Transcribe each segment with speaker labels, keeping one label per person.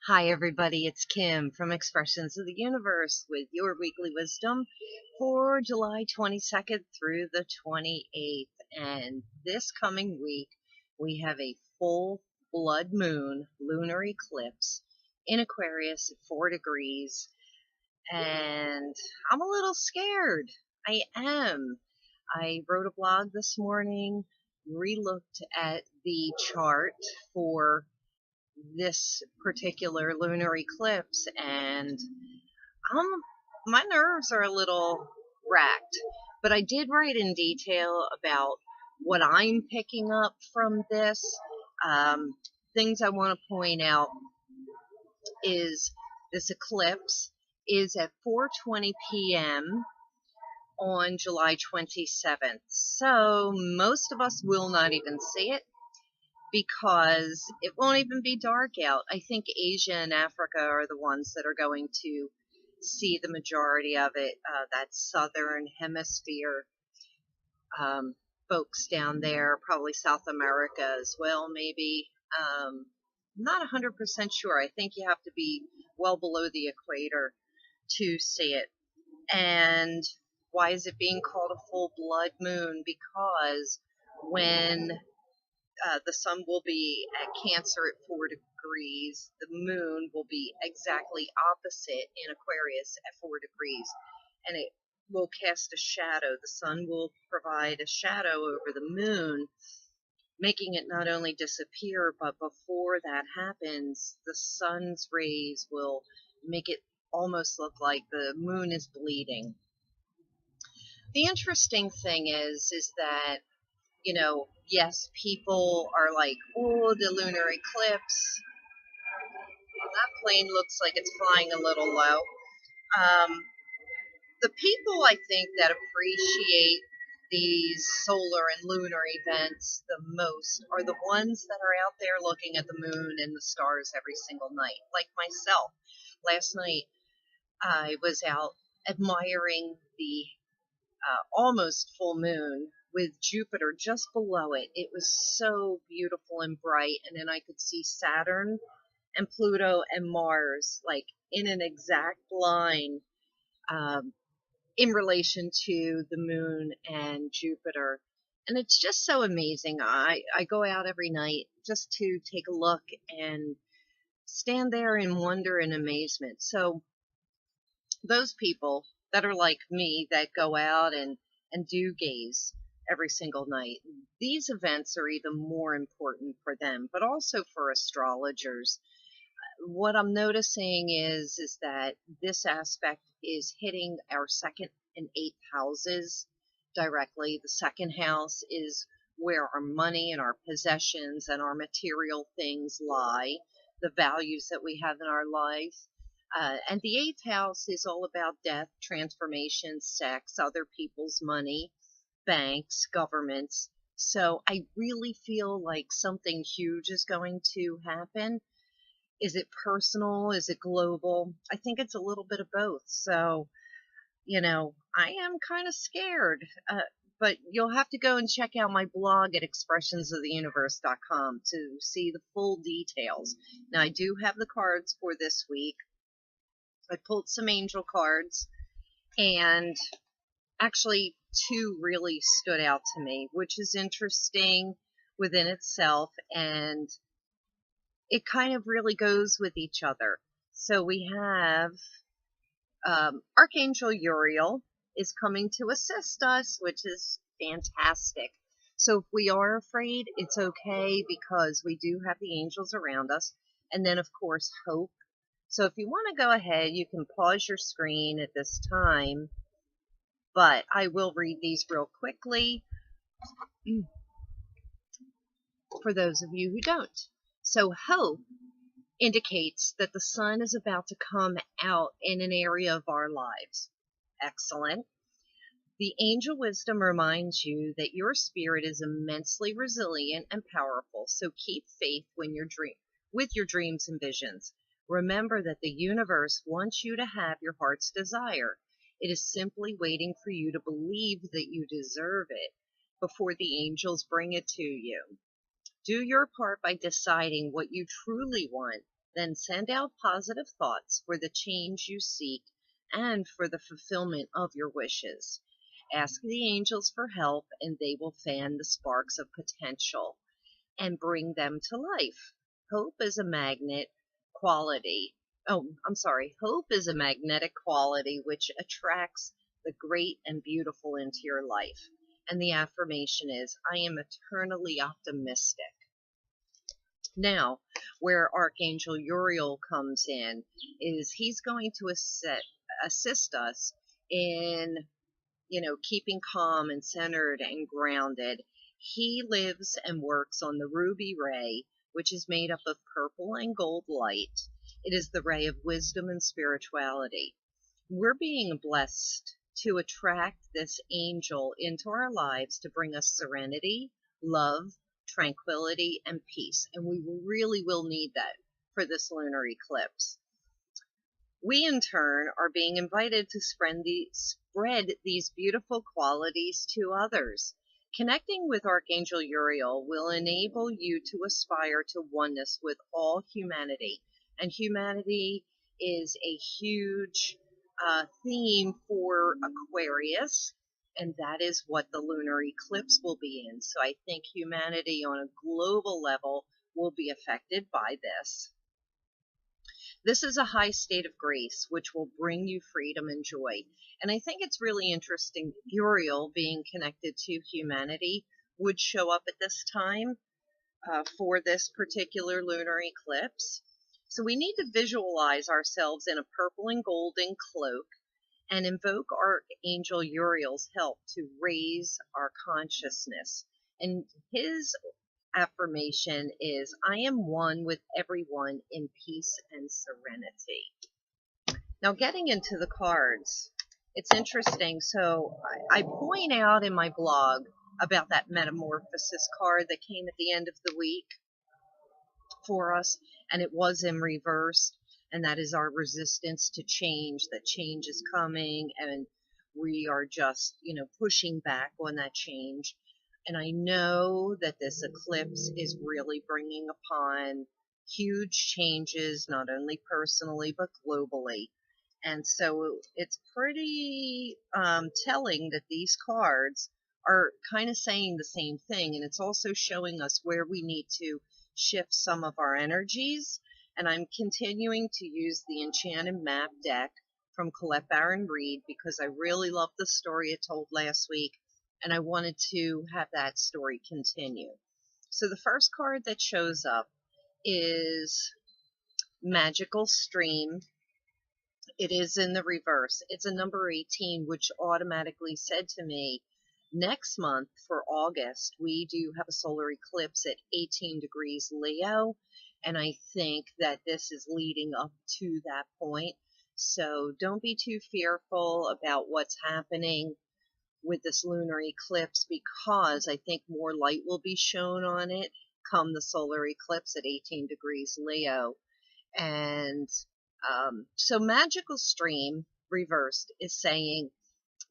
Speaker 1: Hi, everybody. It's Kim from Expressions of the Universe with your weekly wisdom for July 22nd through the 28th. And this coming week, we have a full blood moon lunar eclipse in Aquarius at 4 degrees. And I'm a little scared. I am. I wrote a blog this morning, re-looked at the chart for this particular lunar eclipse, and um my nerves are a little racked, but I did write in detail about what I'm picking up from this. um, Things I want to point out is this eclipse is at 4:20 p.m. on July 27th, so most of us will not even see it because it won't even be dark out. I think Asia and Africa are the ones that are going to see the majority of it. That southern hemisphere folks down there, probably South America as well, maybe. Not 100% sure. I think you have to be well below the equator to see it. And why is it being called a full blood moon? Because when the sun will be at Cancer at 4 degrees. The moon will be exactly opposite in Aquarius at 4 degrees, and it will cast a shadow. The sun will provide a shadow over the moon, making it not only disappear, but before that happens, the sun's rays will make it almost look like the moon is bleeding. The interesting thing is that yes, people are like, oh, the lunar eclipse. That plane looks like it's flying a little low. Um, the people I think that appreciate these solar and lunar events the most are the ones that are out there looking at the moon and the stars every single night, like myself. Last night, I was out admiring the almost full moon with Jupiter just below it. It was so beautiful and bright, and then I could see Saturn and Pluto and Mars like in an exact line um, in relation to the moon and Jupiter. And it's just so amazing. I go out every night just to take a look and stand there in wonder and amazement. So those people that are like me that go out and do gaze every single night, these events are even more important for them, but also for astrologers. What I'm noticing is that this aspect is hitting our second and eighth houses directly. The second house is where our money and our possessions and our material things lie, the values that we have in our life. And the eighth house is all about death, transformation, sex, other people's money, banks, governments. So I really feel like something huge is going to happen. Is it personal? Is it global? I think it's a little bit of both. So, I am kind of scared. But you'll have to go and check out my blog at expressionsoftheuniverse.com to see the full details. Now, I do have the cards for this week. I pulled some angel cards, and actually, two really stood out to me, which is interesting within itself, and it kind of really goes with each other. So we have Archangel Uriel is coming to assist us, which is fantastic. So if we are afraid, it's okay because we do have the angels around us. And then, of course, hope. So if you want to go ahead, you can pause your screen at this time, but I will read these real quickly for those of you who don't. So hope indicates that the sun is about to come out in an area of our lives. Excellent. The angel wisdom reminds you that your spirit is immensely resilient and powerful, so keep faith with your dreams and visions. Remember that the universe wants you to have your heart's desire. It is simply waiting for you to believe that you deserve it before the angels bring it to you. Do your part by deciding what you truly want Then send out positive thoughts for the change you seek and for the fulfillment of your wishes. Ask the angels for help, and they will fan the sparks of potential and bring them to life. Hope is a magnet quality. Hope is a magnetic quality which attracts the great and beautiful into your life. And the affirmation is, I am eternally optimistic. Now, where Archangel Uriel comes in is he's going to assist us in, keeping calm and centered and grounded. He lives and works on the ruby ray, which is made up of purple and gold light. It is the ray of wisdom and spirituality. We're being blessed to attract this angel into our lives to bring us serenity, love, tranquility, and peace. And we really will need that for this lunar eclipse. We, in turn, are being invited to spread these beautiful qualities to others. Connecting with Archangel Uriel will enable you to aspire to oneness with all humanity. And humanity is a huge theme for Aquarius, and that is what the lunar eclipse will be in. So I think humanity on a global level will be affected by this. This is a high state of grace, which will bring you freedom and joy. And I think it's really interesting, Uriel being connected to humanity would show up at this time for this particular lunar eclipse. So we need to visualize ourselves in a purple and golden cloak and invoke Archangel Uriel's help to raise our consciousness. And his affirmation is, I am one with everyone in peace and serenity. Now, getting into the cards, it's interesting. So I point out in my blog about that Metamorphosis card that came at the end of the week for us, and it was in reverse, and that is our resistance to change, that change is coming, and we are just, pushing back on that change. And I know that this eclipse is really bringing upon huge changes, not only personally, but globally. And so it's pretty telling that these cards are kind of saying the same thing. And it's also showing us where we need to shift some of our energies. And I'm continuing to use the Enchanted Map deck from Colette Baron Reid because I really loved the story it told last week, and I wanted to have that story continue. So the first card that shows up is Magical Stream. It is in the reverse. It's a number 18, which automatically said to me, next month for August, we do have a solar eclipse at 18 degrees Leo, and I think that this is leading up to that point. So don't be too fearful about what's happening with this lunar eclipse, because I think more light will be shown on it come the solar eclipse at 18 degrees Leo. And so Magical Stream reversed is saying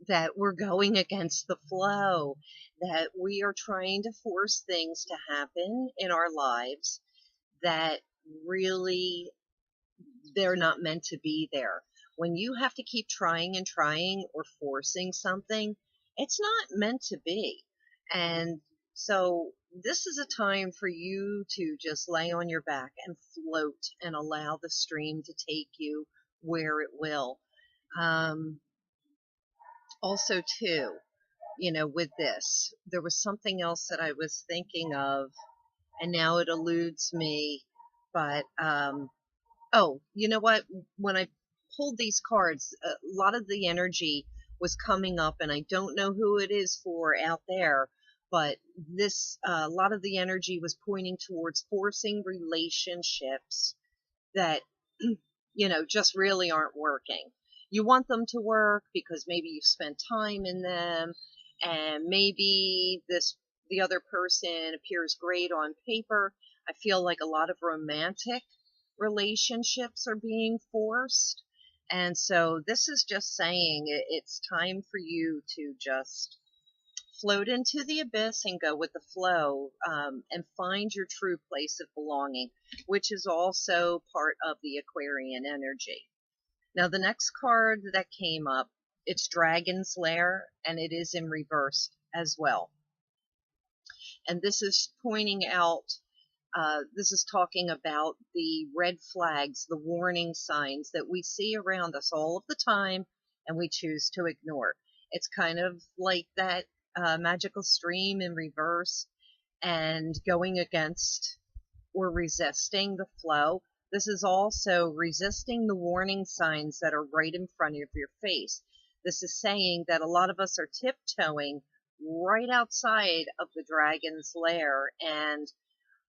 Speaker 1: that we're going against the flow, that we are trying to force things to happen in our lives that really they're not meant to be there. When you have to keep trying and trying or forcing something, it's not meant to be. And so this is a time for you to just lay on your back and float and allow the stream to take you where it will. Also, too, with this, there was something else that I was thinking of, and now it eludes me. But, oh, you know what? When I pulled these cards, a lot of the energy was coming up, and I don't know who it is for out there, but this, a lot of the energy was pointing towards forcing relationships that, just really aren't working. You want them to work because maybe you've spent time in them, and maybe the other person appears great on paper. I feel like a lot of romantic relationships are being forced. And so this is just saying it's time for you to just float into the abyss and go with the flow, and find your true place of belonging, which is also part of the Aquarian energy. Now, the next card that came up, it's Dragon's Lair, and it is in reverse as well. And this is pointing out, this is talking about the red flags, the warning signs that we see around us all of the time and we choose to ignore. It's kind of like that magical stream in reverse and going against or resisting the flow. This is also resisting the warning signs that are right in front of your face. This is saying that a lot of us are tiptoeing right outside of the dragon's lair, and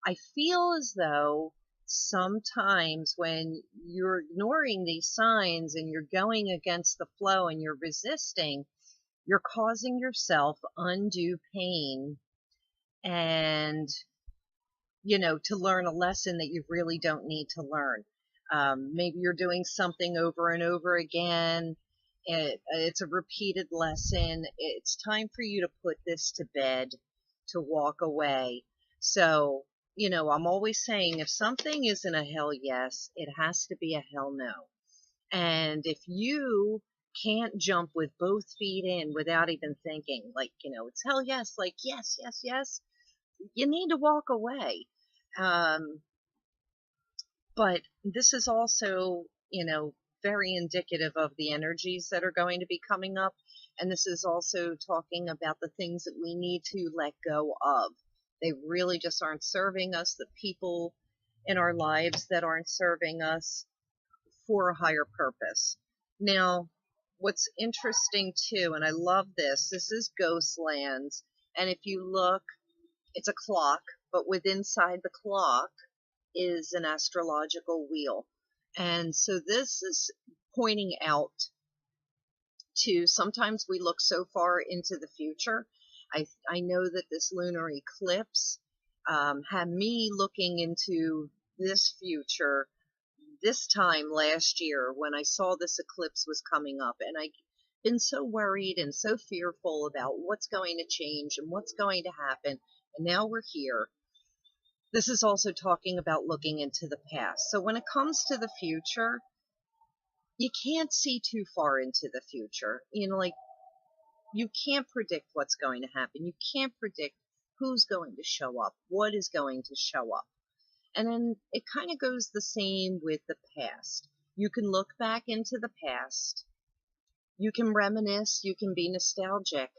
Speaker 1: I feel as though sometimes when you're ignoring these signs and you're going against the flow and you're resisting, you're causing yourself undue pain and, to learn a lesson that you really don't need to learn. Maybe you're doing something over and over again. It's a repeated lesson. It's time for you to put this to bed, to walk away. So, I'm always saying if something isn't a hell yes, it has to be a hell no. And if you can't jump with both feet in without even thinking, like, it's hell yes, like, yes, yes, yes, you need to walk away. But this is also, very indicative of the energies that are going to be coming up. And this is also talking about the things that we need to let go of. They really just aren't serving us, the people in our lives that aren't serving us for a higher purpose. Now, what's interesting too, and I love this is Ghostlands. And if you look, it's a clock, but within inside the clock is an astrological wheel. And so this is pointing out to sometimes we look so far into the future. I know that this lunar eclipse had me looking into this future this time last year when I saw this eclipse was coming up, and I've been so worried and so fearful about what's going to change and what's going to happen, and now we're here. This is also talking about looking into the past. So when it comes to the future, you can't see too far into the future. Like, you can't predict what's going to happen. You can't predict who's going to show up, what is going to show up. And then it kind of goes the same with the past. You can look back into the past, you can reminisce, you can be nostalgic,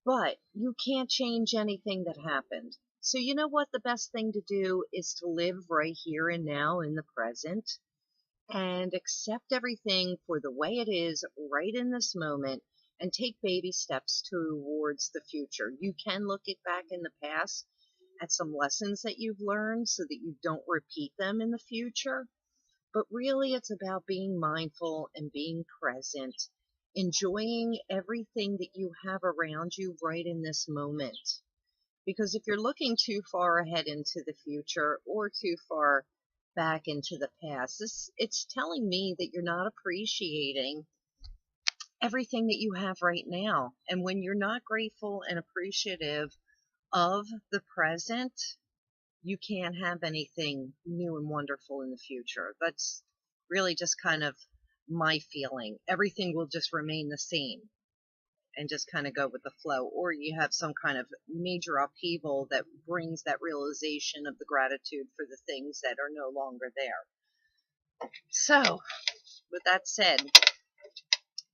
Speaker 1: but you can't change anything that happened. So you know what? The best thing to do is to live right here and now in the present and accept everything for the way it is right in this moment and take baby steps towards the future. You can look back in the past at some lessons that you've learned so that you don't repeat them in the future. But really, it's about being mindful and being present, enjoying everything that you have around you right in this moment. Because if you're looking too far ahead into the future or too far back into the past, it's telling me that you're not appreciating everything that you have right now. And when you're not grateful and appreciative of the present, you can't have anything new and wonderful in the future. That's really just kind of my feeling. Everything will just remain the same and just kind of go with the flow. Or you have some kind of major upheaval that brings that realization of the gratitude for the things that are no longer there. So, with that said,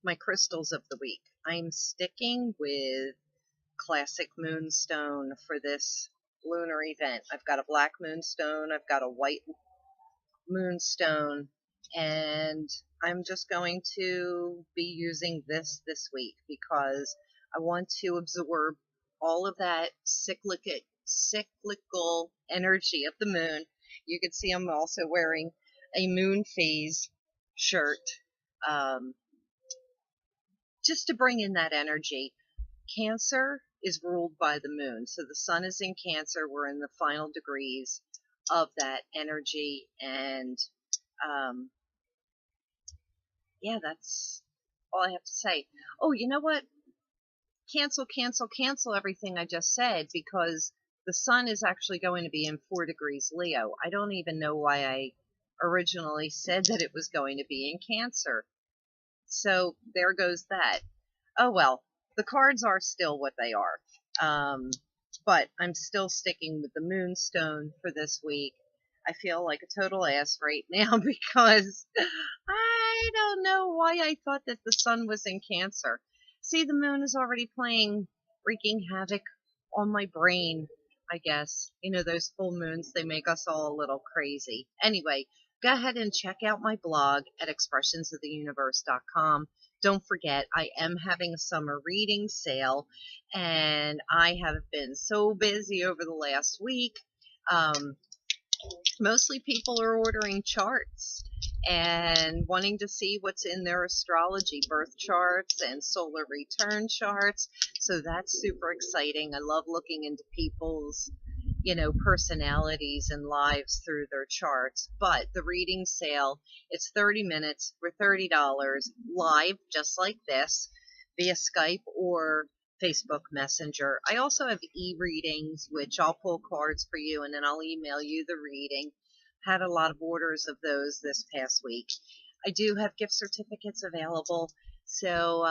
Speaker 1: my crystals of the week. I'm sticking with classic moonstone for this lunar event. I've got a black moonstone, I've got a white moonstone, and I'm just going to be using this week because I want to absorb all of that cyclical energy of the moon. You can see I'm also wearing a moon phase shirt, just to bring in that energy. Cancer is ruled by the moon. So the sun is in Cancer. We're in the final degrees of that energy. And yeah, that's all I have to say. Oh, you know what? cancel everything I just said, because the sun is actually going to be in 4 degrees Leo. I don't even know why I originally said that it was going to be in Cancer. So there goes that. Oh well, the cards are still what they are. But I'm still sticking with the Moonstone for this week. I feel like a total ass right now because I don't know why I thought that the sun was in Cancer. See, the moon is already wreaking havoc on my brain, I guess. You know, those full moons, they make us all a little crazy. Anyway, go ahead and check out my blog at expressionsoftheuniverse.com. Don't forget, I am having a summer reading sale, and I have been so busy over the last week. Mostly people are ordering charts and wanting to see what's in their astrology, birth charts and solar return charts. So that's super exciting. I love looking into people's, personalities and lives through their charts. But the reading sale, it's 30 minutes for $30 live, just like this, via Skype or Facebook Messenger. I also have e-readings, which I'll pull cards for you and then I'll email you the reading. Had a lot of orders of those this past week. I do have gift certificates available, so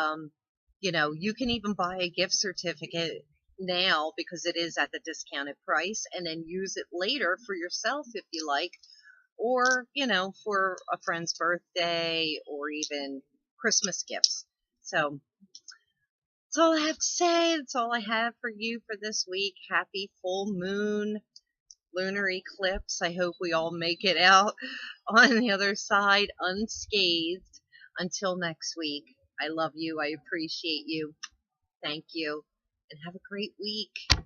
Speaker 1: you can even buy a gift certificate now because it is at the discounted price, and then use it later for yourself if you like, or for a friend's birthday or even Christmas gifts. So that's all I have to say. That's all I have for you for this week. Happy full moon, lunar eclipse. I hope we all make it out on the other side unscathed. Until next week, I love you. I appreciate you. Thank you. And have a great week.